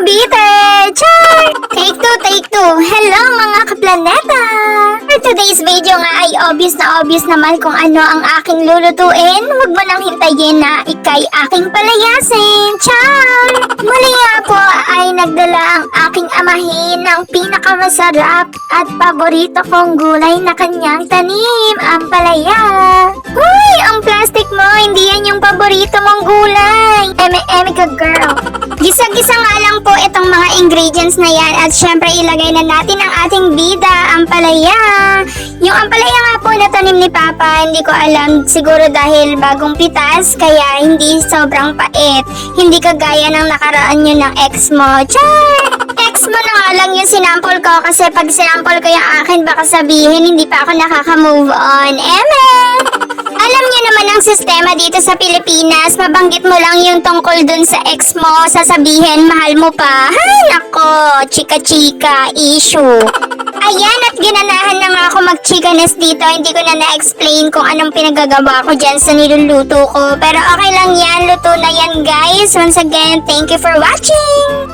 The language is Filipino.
bitter! Char! Take two! Hello mga kaplaneta! For today's video nga ay obvious naman kung ano ang aking lulutuin. Huwag mo nang hintayin na ikay aking palayasin. Char! Muli nga po ay nagdala ang aking amahin ng pinakamasarap at paborito kong gulay na kanyang tanim, ang palaya. Huy! Ang plastic mo, hindi yan yung paborito mong gulay. Eme ka girl. Gisa-gisa nga lang po itong mga ingredients na yan at syempre ilagay na natin ang ating bida, ang palaya. Yung ampalaya nga po na tanim ni Papa, hindi ko alam, siguro dahil bagong pitas, kaya hindi sobrang pait. Hindi kagaya ng nakaraan yun ng ex mo. Char! Ex mo na nga lang yung sinample ko kasi pag sinample ko yung akin, baka sabihin hindi pa ako nakaka-move on. Alam niyo naman ang sistema dito sa Pilipinas, mabanggit mo lang yung tungkol dun sa ex mo, sasabihin mahal mo pa. Hay nako, chika-chika, issue. Ayan, at ginanahan na nga ako mag-chikanes dito, hindi ko na na-explain kung anong pinagagawa ko dyan sa niluluto ko. Pero okay lang yan, luto na yan guys. Once again, thank you for watching!